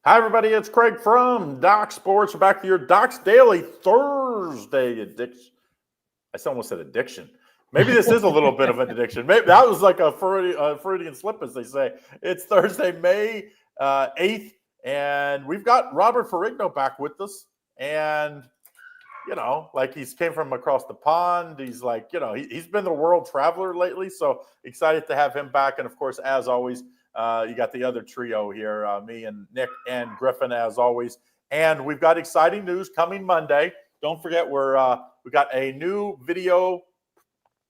Hi, everybody. It's Craig from Doc Sports. We're back to your Doc's Daily Thursday addiction. I almost said addiction. Maybe this is a little bit of an addiction. Maybe that was like a Freudian slip, as they say. It's Thursday, May 8th, and we've got Robert Ferringo back with us. And, you know, like he's came from across the pond. He's like, you know, he's been the world traveler lately. So excited to have him back. And, of course, as always, you got the other trio here, me and Nick and Griffin, as always. And we've got exciting news coming Monday. Don't forget, we got a new video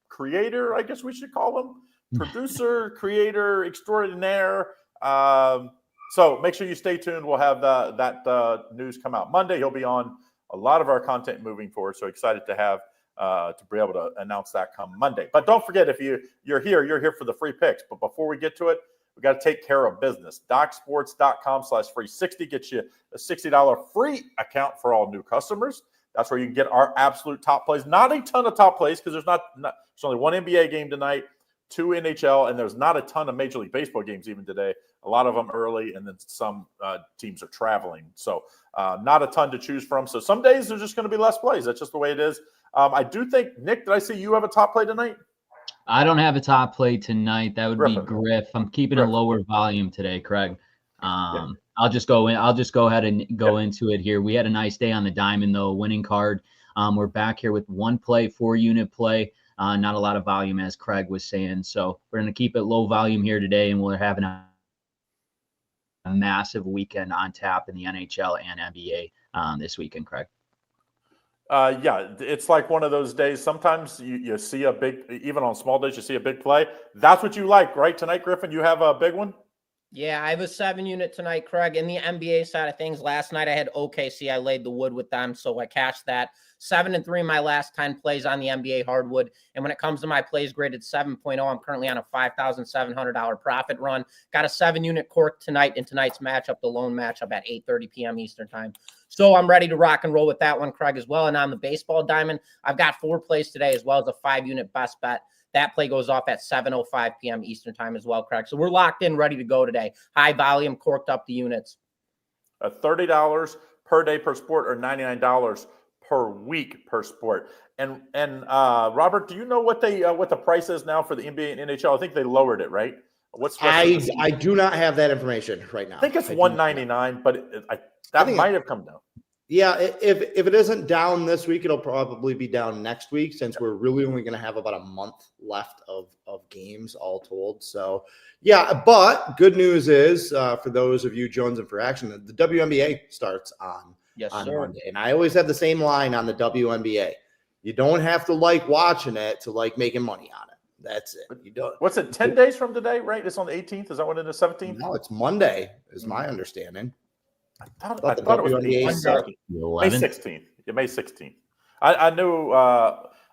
creator, I guess we should call him, producer, creator extraordinaire. So make sure you stay tuned. We'll have that news come out Monday. He'll be on a lot of our content moving forward. So excited to have to be able to announce that come Monday. But don't forget, if you're here for the free picks. But before we get to it, we got to take care of business. DocSports.com/free60 gets you a $60 free account for all new customers. That's where you can get our absolute top plays. Not a ton of top plays because there's only one NBA game tonight, 2 NHL, and there's not a ton of Major League Baseball games even today. A lot of them early, and then some teams are traveling. So not a ton to choose from. So some days there's just going to be less plays. That's just the way it is. I do think, Nick, did I see you have a top play tonight? I don't have a top play tonight. That would be Griff. I'm keeping a lower volume today, Craig. I'll just go ahead and go into it here. We had a nice day on the diamond, though. Winning card. We're back here with one play, 4-unit play. Not a lot of volume, as Craig was saying. So we're going to keep it low volume here today, and we're having a massive weekend on tap in the NHL and NBA this weekend, Craig. Yeah, it's like one of those days. Sometimes you see a big, even on small days, you see a big play. That's what you like, right? Tonight, Griffin, you have a big one? Yeah, I have a 7-unit tonight, Craig. In the NBA side of things, last night I had OKC. I laid the wood with them, so I cashed that. 7-3 my last 10 plays on the NBA hardwood. And when it comes to my plays graded 7.0, I'm currently on a $5,700 profit run. Got a 7-unit cork tonight in tonight's matchup, the lone matchup at 8:30 p.m. Eastern time. So I'm ready to rock and roll with that one, Craig, as well. And on the baseball diamond, I've got 4 plays today, as well as a 5-unit best bet. That play goes off at 7:05 p.m. Eastern time as well, Craig. So we're locked in, ready to go today. High volume, corked up the units. $30 per day per sport, or $99 per week per sport. And Robert, do you know what the price is now for the NBA and NHL? I think they lowered it, right? I do not have that information right now. I think it's $199, but that might have come down. Yeah, if it isn't down this week, it'll probably be down next week, since we're really only going to have about a month left of games all told. So, yeah, but good news is for those of you jonesing for action, the WNBA starts on Monday. And I always have the same line on the WNBA. You don't have to like watching it to like making money on it. That's it. You don't. What's it, 10 days from today, right? It's on the 18th. Is that what it is, 17th? No, it's Monday, is my understanding. I thought it was May 16th. Yeah, May 16th. I knew,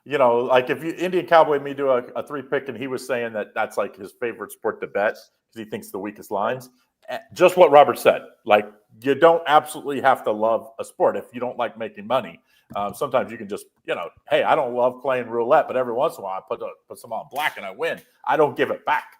you know, like if Indian Cowboy and me do a 3-pick, and he was saying that's like his favorite sport to bet because he thinks the weakest lines. Just what Robert said. Like, you don't absolutely have to love a sport if you don't like making money. Sometimes you can just, you know, hey, I don't love playing roulette, but every once in a while I put some on black and I win. I don't give it back.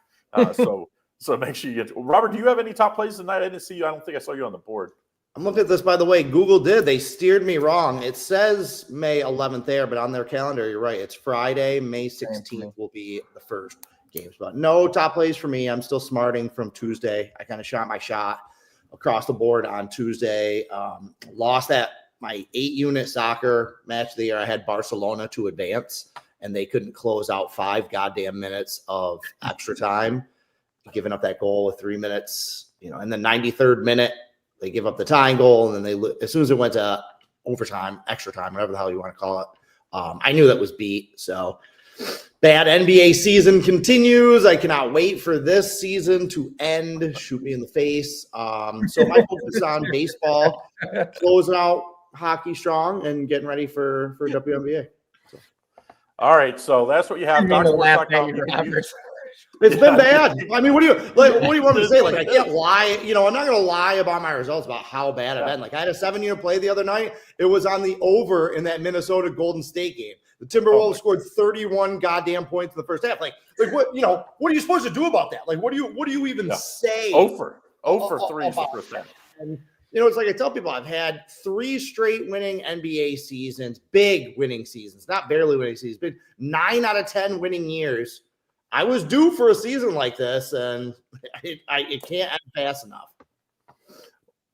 So make sure you get – Robert, do you have any top plays tonight? I didn't see you. I don't think I saw you on the board. I'm looking at this, by the way. Google did. They steered me wrong. It says May 11th there, but on their calendar, you're right. It's Friday. May 16th will be the first games. But no top plays for me. I'm still smarting from Tuesday. I kind of shot my shot across the board on Tuesday. Lost my 8-unit soccer match of the year. I had Barcelona to advance, and they couldn't close out 5 goddamn minutes of extra time. Giving up that goal with 3 minutes, you know, and the 93rd minute, they give up the tying goal. And then as soon as it went to overtime, extra time, whatever the hell you want to call it, I knew that was beat. So bad NBA season continues. I cannot wait for this season to end. Shoot me in the face. So my focus on baseball, closing out hockey strong, and getting ready for WNBA. So. All right. So that's what you have. It's been bad. I mean, what do you want me to say? Like, I can't lie. You know, I'm not going to lie about my results, about how bad I've been. Like, I had a 7-unit play the other night. It was on the over in that Minnesota Golden State game. The Timberwolves scored 31 goddamn points in the first half. Like what? You know, what are you supposed to do about that? Like, what do you even say? Over 3 is the first half. And, it's like I tell people, I've had 3 straight winning NBA seasons, big winning seasons, not barely winning seasons, but 9 out of 10 winning years. I was due for a season like this, and it can't end fast enough.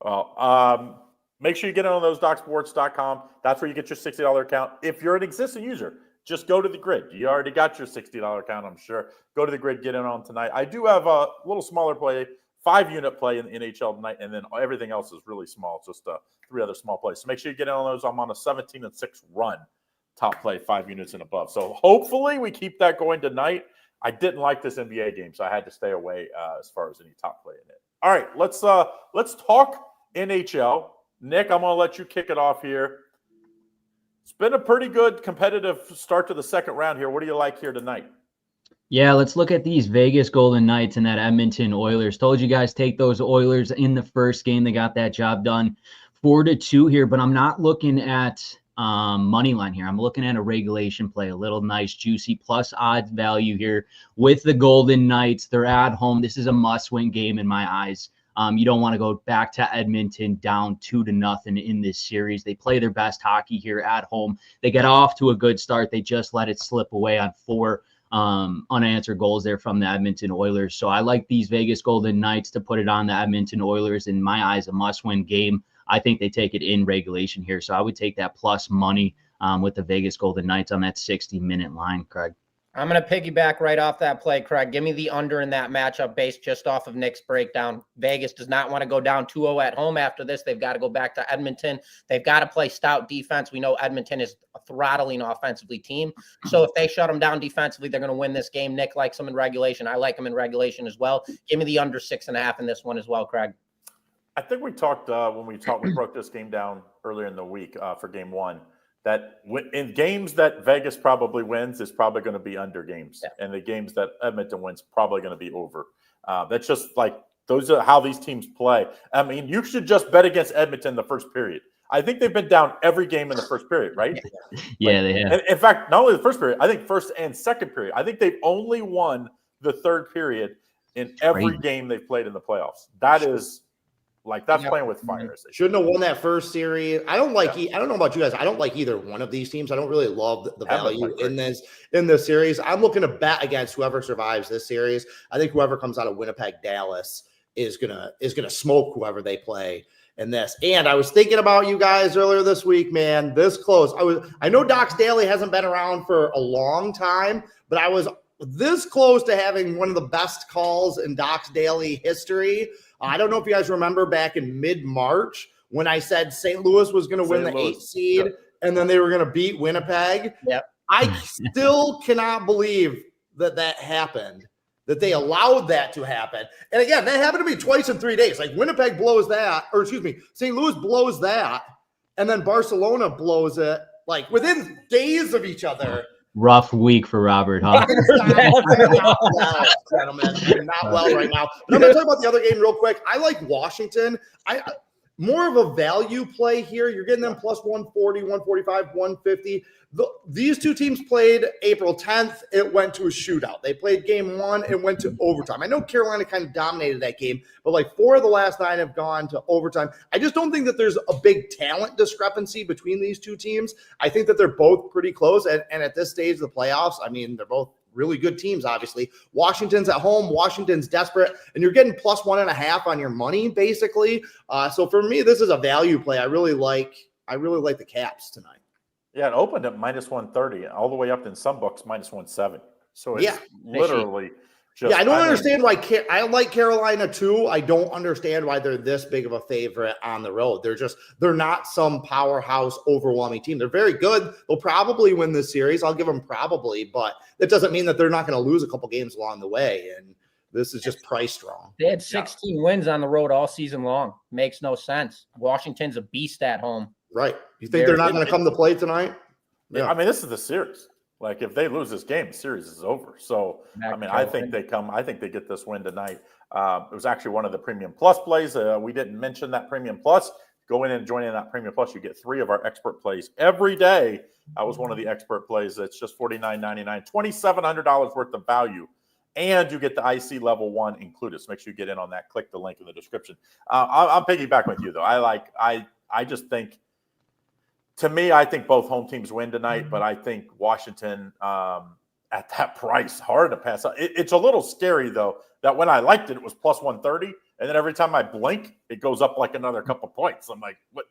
Well, make sure you get on those DocSports.com. That's where you get your $60 account. If you're an existing user, just go to the grid. You already got your $60 account, I'm sure. Go to the grid, get in on tonight. I do have a little smaller play, 5-unit play in the NHL tonight, and then everything else is really small, just 3 other small plays. So make sure you get in on those. I'm on a 17-6 run, top play, 5 units and above. So hopefully we keep that going tonight. I didn't like this NBA game, so I had to stay away as far as any top play in it. All right, let's talk NHL. Nick, I'm going to let you kick it off here. It's been a pretty good competitive start to the second round here. What do you like here tonight? Yeah, let's look at these Vegas Golden Knights and that Edmonton Oilers. Told you guys take those Oilers in the first game. They got that job done 4-2 here, but I'm not looking at money line here. I'm looking at a regulation play, a little nice, juicy plus odds value here with the Golden Knights. They're at home. This is a must-win game in my eyes. You don't want to go back to Edmonton down 2-0 in this series. They play their best hockey here at home. They get off to a good start. They just let it slip away on 4 unanswered goals there from the Edmonton Oilers. So I like these Vegas Golden Knights to put it on the Edmonton Oilers. In my eyes, a must-win game. I think they take it in regulation here. So I would take that plus money with the Vegas Golden Knights on that 60-minute line, Craig. I'm going to piggyback right off that play, Craig. Give me the under in that matchup based just off of Nick's breakdown. Vegas does not want to go down 2-0 at home after this. They've got to go back to Edmonton. They've got to play stout defense. We know Edmonton is a throttling offensively team. So if they shut them down defensively, they're going to win this game. Nick likes them in regulation. I like them in regulation as well. Give me the under 6.5 in this one as well, Craig. I think we talked we broke this game down earlier in the week for game 1. That in games that Vegas probably wins is probably going to be under games, and the games that Edmonton wins probably going to be over. That's just like those are how these teams play. I mean, you should just bet against Edmonton the first period. I think they've been down every game in the first period, right? Yeah, they have. In fact, not only the first period, I think first and second period. I think they've only won the third period in every game they've played in the playoffs. That is. Like that's playing with fire. Shouldn't have won that first series. I don't know about you guys. I don't like either one of these teams. I don't really love the value in this series. I'm looking to bet against whoever survives this series. I think whoever comes out of Winnipeg, Dallas is gonna smoke whoever they play in this. And I was thinking about you guys earlier this week, man. This close. I know Doc's Daily hasn't been around for a long time, but I was this close to having one of the best calls in Doc's Daily history. I don't know if you guys remember back in mid-March when I said St. Louis was going to win the 8th seed and then they were going to beat Winnipeg. Yep. I still cannot believe that happened, that they allowed that to happen. And again, that happened to me twice in 3 days. Like Winnipeg blows that, or excuse me, St. Louis blows that, and then Barcelona blows it like within days of each other. Rough week for Robert, huh? Not well, gentlemen. I'm not well right now. But I'm going to talk about the other game real quick. I like Washington. More of a value play here. You're getting them plus 140, 145, 150. These two teams played April 10th. It went to a shootout. They played game 1 and went to overtime. I know Carolina kind of dominated that game, but like 4 of the last 9 have gone to overtime. I just don't think that there's a big talent discrepancy between these two teams. I think that they're both pretty close. And at this stage of the playoffs, I mean, they're both really good teams, obviously. Washington's at home. Washington's desperate. And you're getting plus 1.5 on your money, basically. So for me, this is a value play. I really like the Caps tonight. Yeah, it opened at minus 130, all the way up in some books minus 170. So it's literally just. Yeah, I don't understand why. I like Carolina too. I don't understand why they're this big of a favorite on the road. They're not some powerhouse, overwhelming team. They're very good. They'll probably win this series. I'll give them probably, but that doesn't mean that they're not going to lose a couple games along the way. And this is just priced wrong. They had 16 wins on the road all season long. Makes no sense. Washington's a beast at home. Right. You think they're not going to come to play tonight? Yeah. I mean, this is the series. Like, if they lose this game, the series is over. So, I think they come. I think they get this win tonight. It was actually one of the Premium Plus plays. We didn't mention that Premium Plus. Go in and join in that Premium Plus. You get 3 of our expert plays every day. That was one of the expert plays. It's just $49.99, $2,700 worth of value. and you get the IC level 1 included. So make sure you get in on that. Click the link in the description. I'm piggybacking with you though. I just think, to me, I think both home teams win tonight, but I think Washington at that price, hard to pass up. It's a little scary though that when I liked it, it was plus 130, and then every time I blink, it goes up like another couple points. I'm like, what?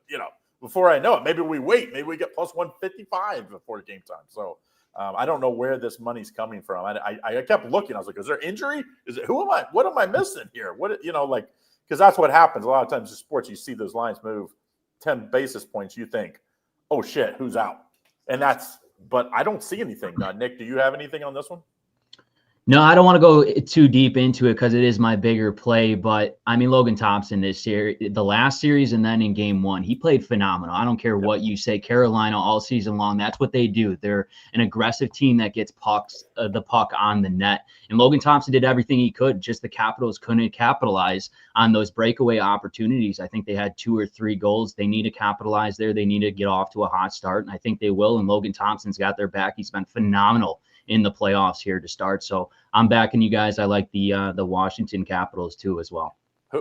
Before I know it, maybe we wait. Maybe we get plus 155 before game time. So I don't know where this money's coming from. I kept looking. I was like, is there injury? Is it? Who am I? What am I missing here? What, because that's what happens a lot of times in sports. You see those lines move 10 basis points. You think, oh shit, who's out? But I don't see anything. Nick, do you have anything on this one? No, I don't want to go too deep into it because it is my bigger play. But I mean, Logan Thompson this year, the last series and then in game 1, he played phenomenal. I don't care what you say. Carolina all season long, that's what they do. They're an aggressive team that gets the puck on the net. And Logan Thompson did everything he could. Just the Capitals couldn't capitalize on those breakaway opportunities. I think they had 2 or 3 goals. They need to capitalize there. They need to get off to a hot start. And I think they will. And Logan Thompson's got their back. He's been phenomenal in the playoffs here to start. So I'm backing you guys. I like the Washington Capitals too as well.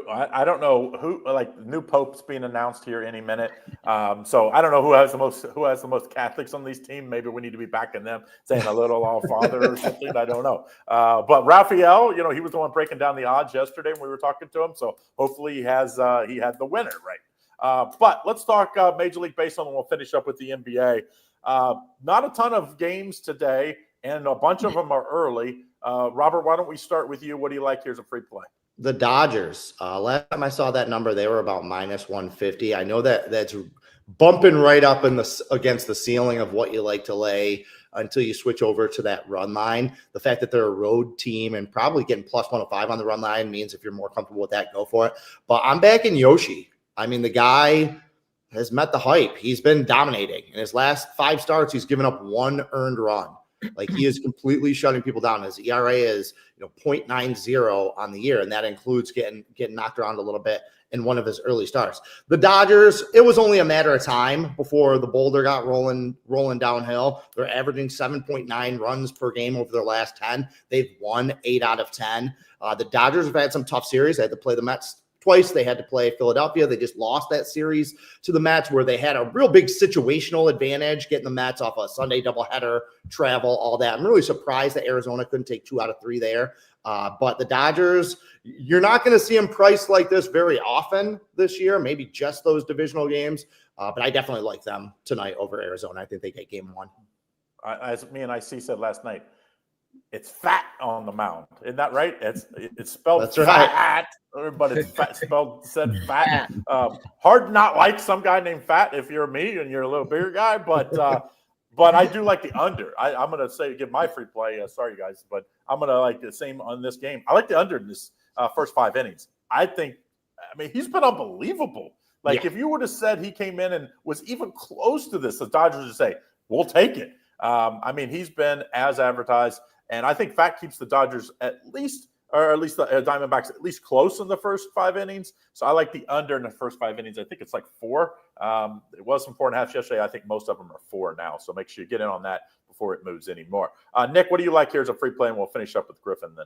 I don't know who, like, new Pope's being announced here any minute. So I don't know who has the most Catholics on these teams. Maybe we need to be backing them, saying a little Our Father or something. I don't know. But Raphael, he was the one breaking down the odds yesterday when we were talking to him. So hopefully he had the winner right. But let's talk Major League Baseball, and we'll finish up with the NBA. Not a ton of games today, and a bunch of them are early. Robert, why don't we start with you? What do you like? Here's a free play. The Dodgers. Last time I saw that number, they were about minus 150. I know that's bumping right up against the ceiling of what you like to lay until you switch over to that run line. The fact that they're a road team and probably getting plus 105 on the run line means if you're more comfortable with that, go for it. But I'm backing Yoshi. I mean, the guy has met the hype. He's been dominating. In his last 5 starts, he's given up 1 earned run. Like, he is completely shutting people down. His ERA is 0.90 on the year, and that includes getting knocked around a little bit in one of his early starts. The Dodgers, it was only a matter of time before the boulder got rolling downhill. They're averaging 7.9 runs per game over their last 10. They've won 8 out of 10. The Dodgers have had some tough series. They had to play the Mets twice. They had to play Philadelphia. They just lost that series to the Mets, where they had a real big situational advantage, getting the Mets off a Sunday doubleheader, travel, all that. I'm really surprised that Arizona couldn't take 2 out of 3 there. But the Dodgers, you're not going to see them priced like this very often this year, maybe just those divisional games. But I definitely like them tonight over Arizona. I think they get game 1. As me and IC said last night, it's fat on the mound. Isn't that right? It's spelled That's fat, right. But it's said fat. Hard not like some guy named Fat if you're me and you're a little bigger guy, but I do like the under. I'm going to give my free play. Sorry, you guys, but I'm going to like the same on this game. I like the under in this first 5 innings. I mean, he's been unbelievable. Like, if you would have said he came in and was even close to this, the Dodgers would say, we'll take it. I mean, he's been as advertised. And I think Fat keeps the Dodgers at least the Diamondbacks at least close in the first 5 innings. So I like the under in the first 5 innings. I think it's like 4. It was some 4.5 yesterday. I think most of them are 4 now. So make sure you get in on that before it moves anymore. Nick, what do you like? Here's a free play, and we'll finish up with Griffin then.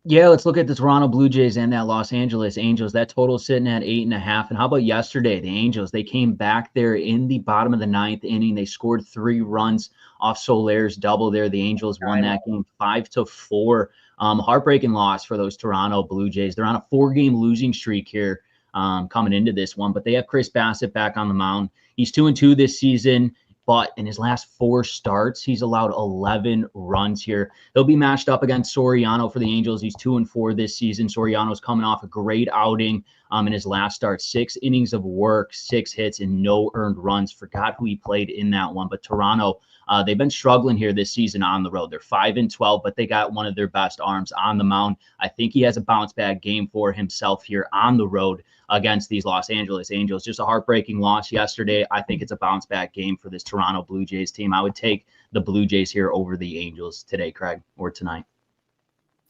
Yeah, let's look at the Toronto Blue Jays and that Los Angeles Angels. That total sitting at 8.5. And how about yesterday? The Angels, they came back there in the bottom of the 9th inning. They scored 3 runs off Soler's double there. The Angels won that game 5-4. Heartbreaking loss for those Toronto Blue Jays. They're on a 4-game losing streak here coming into this one, but they have Chris Bassett back on the mound. He's 2-2 this season. But in his last 4 starts, he's allowed 11 runs here. They'll be matched up against Soriano for the Angels. He's 2-4 this season. Soriano's coming off a great outing in his last start. 6 innings of work, 6 hits, and no earned runs. Forgot who he played in that one. But Toronto, they've been struggling here this season on the road. They're 5-12, but they got one of their best arms on the mound. I think he has a bounce-back game for himself here on the road against these Los Angeles Angels. Just a heartbreaking loss yesterday. I think it's a bounce-back game for this Toronto Blue Jays team. I would take the Blue Jays here over the Angels today, Craig, or tonight.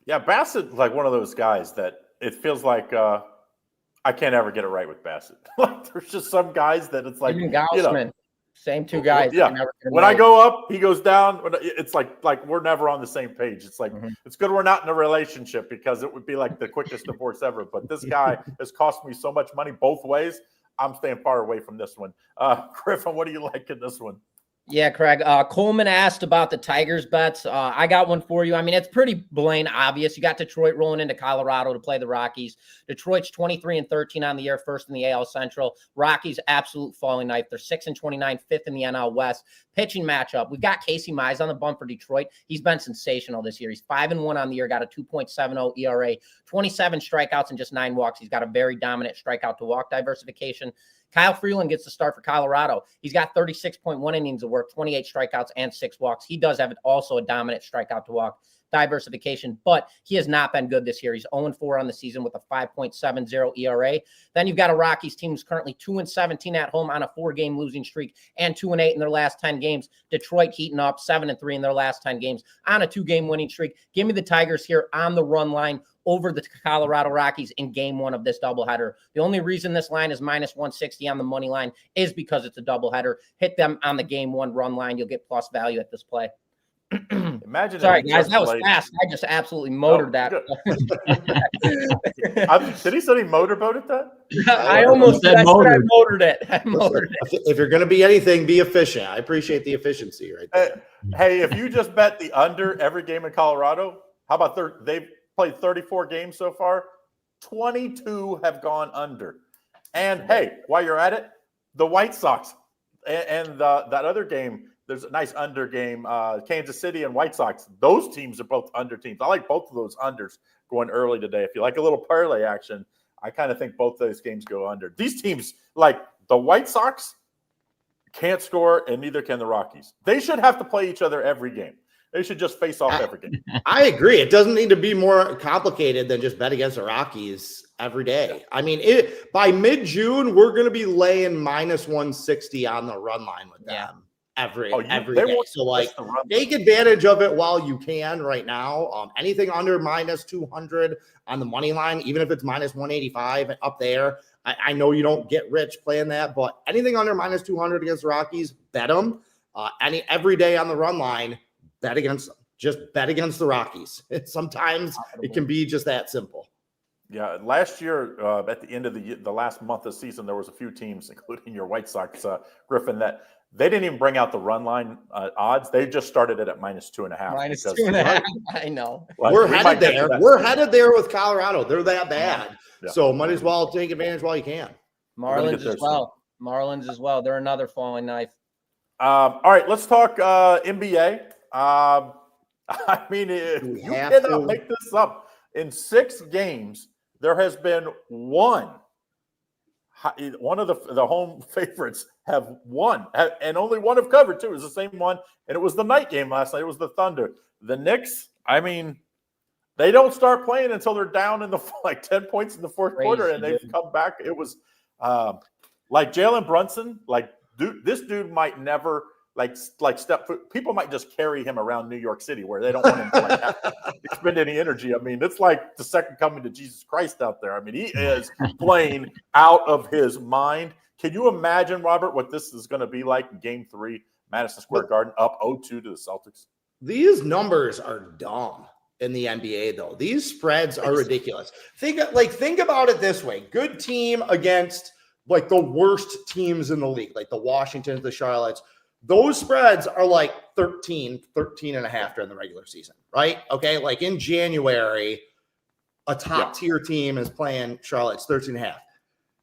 Yeah, Bassett's like one of those guys that it feels like I can't ever get it right with Bassett. Like, there's just some guys that it's like, Same two guys. Yeah. When I go up, he goes down. It's like we're never on the same page. It's like it's good we're not in a relationship because it would be like the quickest divorce ever. But this guy has cost me so much money both ways. I'm staying far away from this one. Griffin, what do you like in this one? Yeah, Craig. Coleman asked about the Tigers bets. I got one for you. I mean, it's pretty blatant obvious. You got Detroit rolling into Colorado to play the Rockies. Detroit's 23-13 on the year, first in the AL Central. Rockies absolute falling knife. They're 6-29, fifth in the NL West. Pitching matchup. We've got Casey Mize on the bump for Detroit. He's been sensational this year. He's 5-1 on the year, got a 2.70 ERA, 27 strikeouts and just 9 walks. He's got a very dominant strikeout to walk diversification. Kyle Freeland gets the start for Colorado. He's got 36.1 innings of work, 28 strikeouts, and 6 walks. He does have also a dominant strikeout to walk diversification, but he has not been good this year. He's 0-4 on the season with a 5.70 ERA. Then you've got a Rockies team who's currently 2-17 at home on a 4-game losing streak and 2-8 in their last 10 games. Detroit heating up 7-3 in their last 10 games on a 2-game winning streak. Give me the Tigers here on the run line over the Colorado Rockies in game 1 of this doubleheader. The only reason this line is -160 on the money line is because it's a doubleheader. Hit them on the game 1 run line. You'll get plus value at this play. Imagine. Sorry, guys, that was fast. I just absolutely motored that. Did he say he motorboated that? I almost said I motored it. I motored it. If you're going to be anything, be efficient. I appreciate the efficiency right there. Hey, if you just bet the under every game in Colorado, how about they've played 34 games so far? 22 have gone under. And hey, while you're at it, the White Sox and that other game, there's a nice under game, Kansas City and White Sox. Those teams are both under teams. I like both of those unders going early today. If you like a little parlay action, I kind of think both those games go under. These teams, like the White Sox, can't score, and neither can the Rockies. They should have to play each other every game. They should just face off every game. I agree. It doesn't need to be more complicated than just bet against the Rockies every day. I mean, by mid-June, we're going to be laying -160 on the run line with them. Every day. So like take advantage of it while you can right now. Anything under -200 on the money line, even if it's -185 up there. I know you don't get rich playing that, but anything under -200 against the Rockies, bet them. Every day on the run line, bet against them. Just bet against the Rockies. Sometimes it can be just that simple. Yeah, last year at the end of the last month of the season, there was a few teams, including your White Sox, Griffin, that they didn't even bring out the run line odds. They just started it at -2.5. -2.5. I know. Like, we're headed there. We're headed there with Colorado. They're that bad. Yeah. So might as well take advantage while you can. Marlins as well. Marlins as well. They're another falling knife. All right, let's talk NBA. I mean, you cannot make this up. In 6 games, there has been one of the home favorites have won, and only one have covered too. It was the same one, and it was the night game last night. It was the Thunder. The Knicks, I mean, they don't start playing until they're down in the 10 points in the fourth quarter, and they've come back. It was like Jalen Brunson, this dude might never step foot. People might just carry him around New York City where they don't want him to have to expend any energy. I mean, it's like the second coming to Jesus Christ out there. I mean, he is playing out of his mind. Can you imagine, Robert, what this is going to be like in Game 3, Madison Square Garden, up 0-2 to the Celtics? These numbers are dumb in the NBA, though. These spreads are ridiculous. Think about it this way. Good team against the worst teams in the league, like the Washingtons, the Charlottes. Those spreads are like 13.5 during the regular season, right? Okay, like in January, a top-tier team is playing Charlotte's 13.5.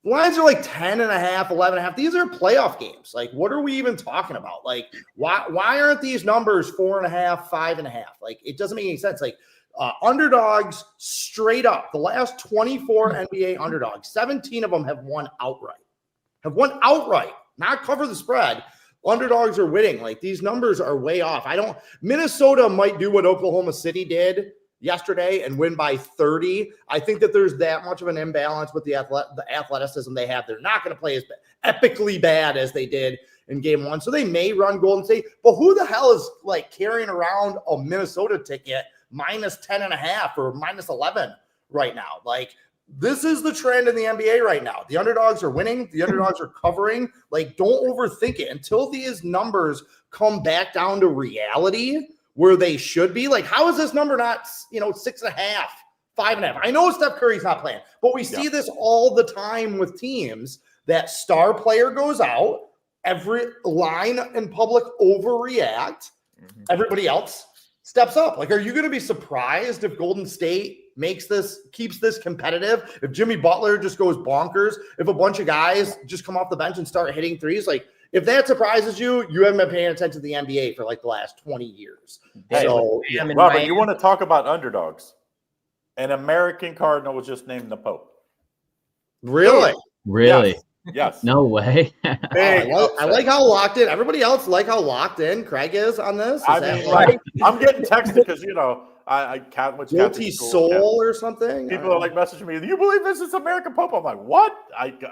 The lines are like 10.5, 11.5. These are playoff games. Like, what are we even talking about? Like, why aren't these numbers 4.5, 5.5? Like, it doesn't make any sense. Like, underdogs straight up. The last 24 NBA underdogs, 17 of them have won outright. Not cover the spread. Underdogs are winning. Like, these numbers are way off. Minnesota might do what Oklahoma City did yesterday and win by 30. I think that there's that much of an imbalance with the athleticism they have. They're not going to play as epically bad as they did in Game 1. So they may run Golden State. But who the hell is carrying around a Minnesota ticket -10.5 or -11 right now? this is the trend in the NBA right now. The underdogs are winning. The underdogs are covering. Like, don't overthink it until these numbers come back down to reality where they should be. Like, how is this number not, 6.5, 5.5? I know Steph Curry's not playing, but we see this all the time with teams. That star player goes out, every line in public overreact. Everybody else steps up. Like, are you going to be surprised if Golden State keeps this competitive? If Jimmy Butler just goes bonkers, if a bunch of guys just come off the bench and start hitting threes, like, if that surprises you, you haven't been paying attention to the NBA for like the last 20 years. Hey, so, Robert, you want to talk about underdogs? An American Cardinal was just named the Pope. Really? Really? Yes. No way. I like how locked in. Everybody else like how locked in Craig is on this. I'm getting texted because I guilty soul or something. People are like messaging me. Do you believe this is American Pope? I'm like, what?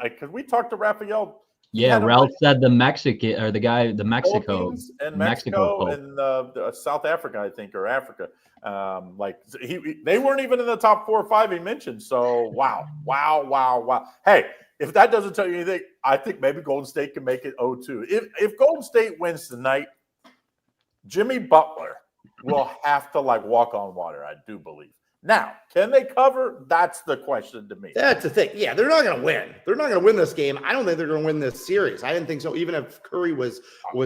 Because we talked to Raphael. Yeah, Ralph said the Mexican or the Mexico and Mexico and South Africa, I think, or Africa. They weren't even in the top 4 or 5 he mentioned. So wow. Hey, if that doesn't tell you anything, I think maybe Golden State can make it 0-2. If Golden State wins tonight, Jimmy Butler will have to walk on water, I do believe. Now, can they cover? That's the question to me. That's the thing. Yeah, they're not going to win. They're not going to win this game. I don't think they're going to win this series. I didn't think so, even if Curry was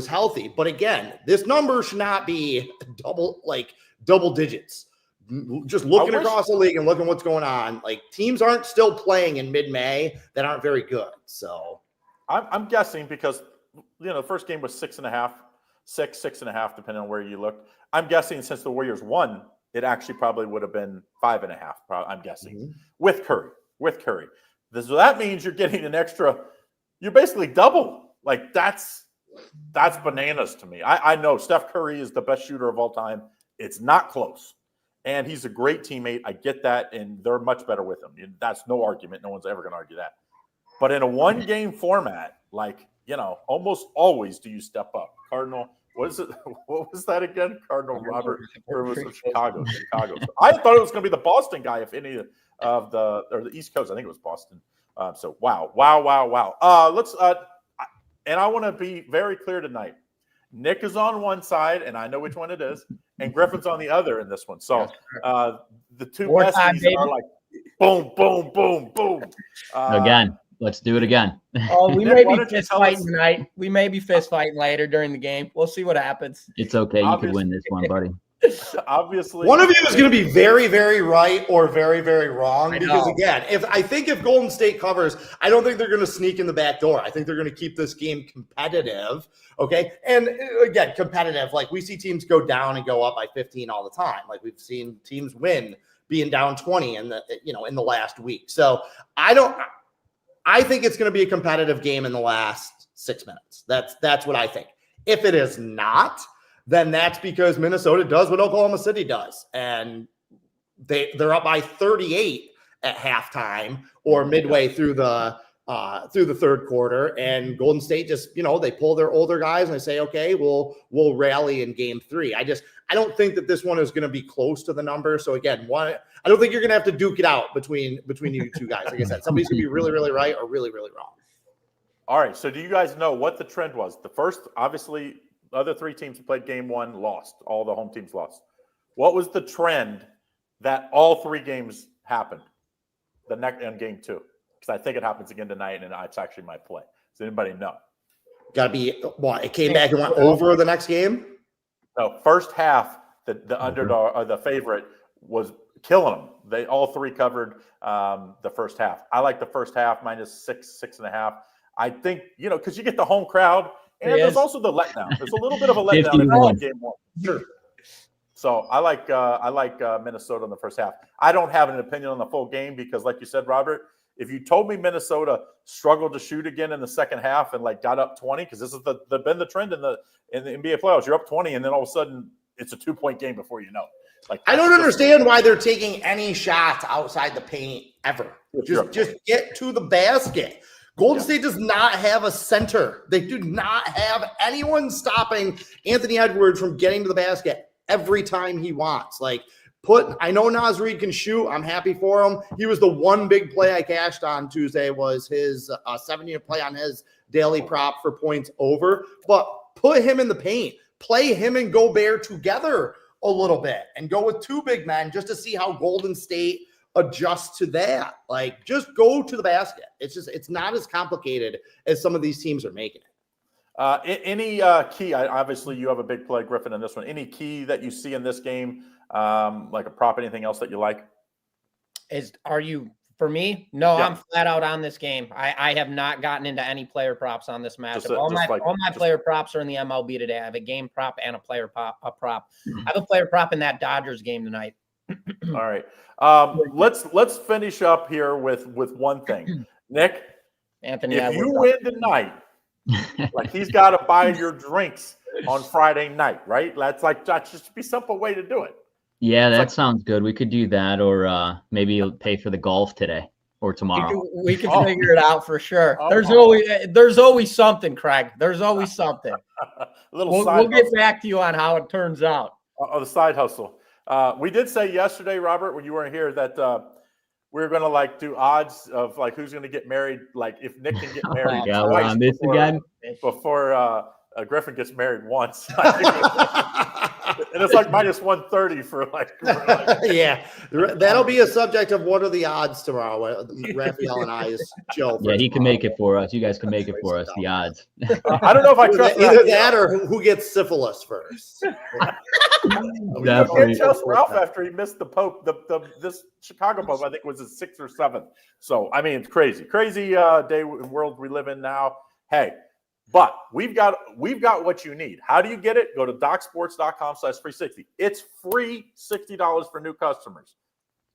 healthy. But again, this number should not be double digits. Just looking across the league and looking what's going on, like, teams aren't still playing in mid-May that aren't very good. So I'm guessing because the first game was 6.5, 6.5, depending on where you looked. I'm guessing since the Warriors won, it actually probably would have been 5.5. I'm guessing with Curry. So that means you're getting an extra. You're basically double. Like, that's bananas to me. I know Steph Curry is the best shooter of all time. It's not close. And he's a great teammate. I get that, and they're much better with him. That's no argument. No one's ever going to argue that. But in a one-game format, almost always do you step up. Cardinal, what is it? What was that again? Cardinal Robert was from Chicago. So I thought it was going to be the Boston guy, if any of the East Coast. I think it was Boston. So wow. And I want to be very clear tonight. Nick is on one side, and I know which one it is, and Griffin's on the other in this one. So the two besties are like boom, boom, boom, boom. Again, let's do it again. Oh, we may be fist fighting tonight. We may be fist fighting later during the game. We'll see what happens. It's okay. You could win this one, buddy. Obviously, one of you is going to be very, very right or very, very wrong. Because again, if Golden State covers, I don't think they're going to sneak in the back door. I think they're going to keep this game competitive. Okay, and again, competitive. Like, we see teams go down and go up by 15 all the time. Like, we've seen teams win being down 20 in the last week. So I think it's going to be a competitive game in the last 6 minutes. That's what I think. If it is not, then that's because Minnesota does what Oklahoma City does. And they're up by 38 at halftime or midway through the third quarter. And Golden State just, they pull their older guys and they say, okay, we'll rally in game 3. I don't think that this one is going to be close to the number. So again, I don't think you're going to have to duke it out between you two guys. Like I said, somebody's going to be really, really right or really, really wrong. All right. So do you guys know what the trend was? The first, obviously, other 3 teams who played game 1 lost. All the home teams lost. What was the trend that all 3 games happened? The next in game 2, because I think it happens again tonight, and it's actually my play. Does anybody know? Got to be what? It came back and went over the next game. No, first half, the underdog or the favorite was killing them. They all 3 covered the first half. I like the first half -6, 6.5. I think because you get the home crowd. And there's also the letdown. There's a little bit of a letdown in game 1. Sure. So I like Minnesota in the first half. I don't have an opinion on the full game because, like you said, Robert, if you told me Minnesota struggled to shoot again in the second half and got up 20, because this has been the trend in the NBA playoffs, you're up 20, and then all of a sudden it's a 2-point game before you know. I don't understand why they're taking any shots outside the paint ever. Just get to the basket. Golden State does not have a center. They do not have anyone stopping Anthony Edwards from getting to the basket every time he wants. I know Naz Reid can shoot. I'm happy for him. He was the one big play I cashed on Tuesday was his 7-unit play on his daily prop for points over. But put him in the paint. Play him and Gobert together a little bit and go with 2 big men just to see how Golden State adjusts to that. Like, just go to the basket. It's not as complicated as some of these teams are making it. Any key? Obviously, you have a big play, Griffin, in this one. Any key that you see in this game, like a prop, anything else that you like? For me? No, Yeah. I'm flat out on this game. I have not gotten into any player props on this matchup. All my player props are in the MLB today. I have a game prop and a player prop. I have a player prop in that Dodgers game tonight. All right. Let's finish up here with one thing. Nick, Anthony, if you win tonight, like he's got to buy your drinks on Friday night, right? That's just be a simple way to do it. Yeah, that sounds good. We could do that, or maybe pay for the golf today or tomorrow. We can figure it out for sure. There's always something, Craig. There's always something. We'll get back to you on how it turns out. The side hustle. We did say yesterday, Robert, when you weren't here, that we were going to do odds of who's going to get married. Like if Nick can get married before Griffin gets married once. And it's minus 130 for yeah, that'll be a subject of what are the odds tomorrow. Raphael and I's Joe. Yeah, he can make it for us. You guys can make it for us. The odds. I don't know if I trust either that or who gets syphilis first. Definitely. Trust Ralph after he missed the Pope. This Chicago Pope, I think, was his 6th or 7th. So I mean, it's crazy day and world we live in now. Hey. But we've got what you need. How do you get it? Go to docsports.com/free60. It's free $60 for new customers.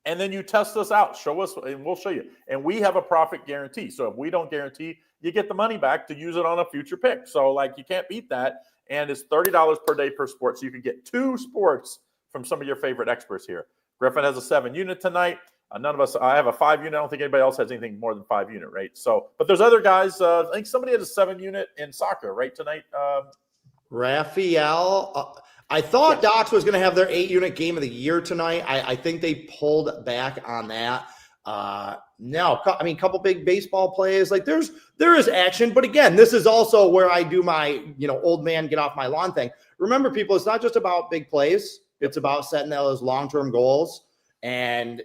And then you test us out. Show us, and we'll show you. And we have a profit guarantee. So if we don't guarantee, you get the money back to use it on a future pick. So you can't beat that. And it's $30 per day per sport. So you can get 2 sports from some of your favorite experts here. Griffin has a 7-unit tonight. None of us. I have a 5-unit. I don't think anybody else has anything more than 5-unit, right? So, but there's other guys. I think somebody has a 7-unit in soccer, right, tonight. Raphael. I thought Docs was going to have their 8-unit game of the year tonight. I think they pulled back on that. No, I mean, a couple big baseball plays. There is action, but again, this is also where I do my old man get off my lawn thing. Remember, people, it's not just about big plays. It's about setting those long-term goals and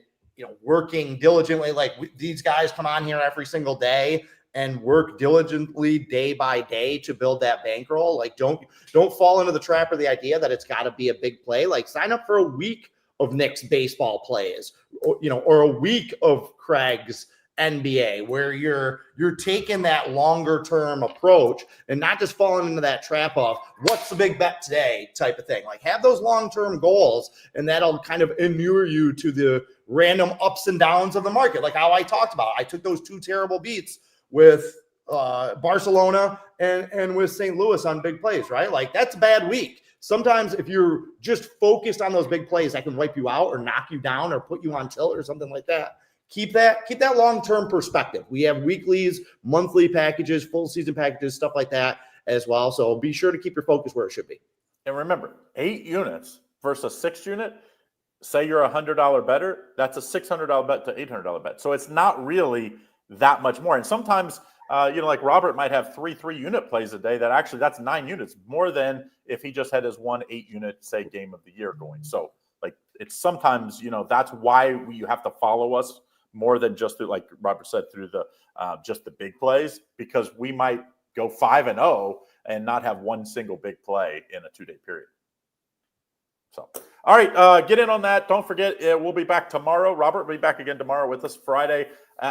working diligently. These guys come on here every single day and work diligently day by day to build that bankroll. Don't fall into the trap or the idea that it's got to be a big play. Sign up for a week of Nick's baseball plays, or a week of Craig's NBA, where you're taking that longer term approach and not just falling into that trap of what's the big bet today type of thing. Have those long-term goals, and that'll kind of inure you to the random ups and downs of the market. Like how I talked about, I took those 2 terrible beats with Barcelona and with St. Louis on big plays, right? That's a bad week. Sometimes if you're just focused on those big plays, that can wipe you out or knock you down or put you on tilt or something like that. Keep that long-term perspective. We have weeklies, monthly packages, full season packages, stuff like that as well. So be sure to keep your focus where it should be. And remember, 8 units versus 6-unit. Say you're $100 better, that's a $600 bet to $800 bet. So it's not really that much more. And sometimes, like Robert might have 3 3-unit plays a day. That's 9 units more than if he just had his 1 8-unit, say, game of the year going. So it's sometimes, that's why you have to follow us more than just through, like Robert said, through the just the big plays, because we might go 5-0 and not have one single big play in a 2-day period. So, all right, get in on that. Don't forget, we'll be back tomorrow. Robert will be back again tomorrow with us Friday.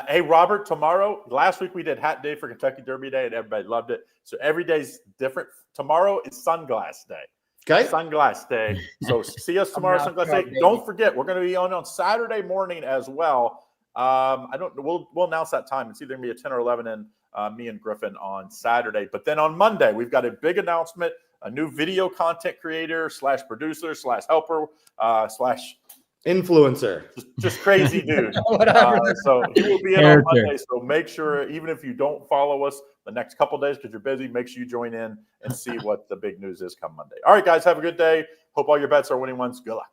Hey, Robert, tomorrow, last week we did Hat Day for Kentucky Derby Day, and everybody loved it. So every day's different. Tomorrow is Sunglass Day. Okay. Sunglass Day. So see us tomorrow, Sunglass Day. Don't forget, we're going to be on Saturday morning as well. We'll announce that time. It's either going to be at 10 or 11 and me and Griffin on Saturday. But then on Monday, we've got a big announcement. A new video content creator / producer / helper / influencer, just crazy dude. So he will be in on Monday. So make sure, even if you don't follow us the next couple of days because you're busy, make sure you join in and see what the big news is come Monday. All right, guys, have a good day. Hope all your bets are winning ones. Good luck.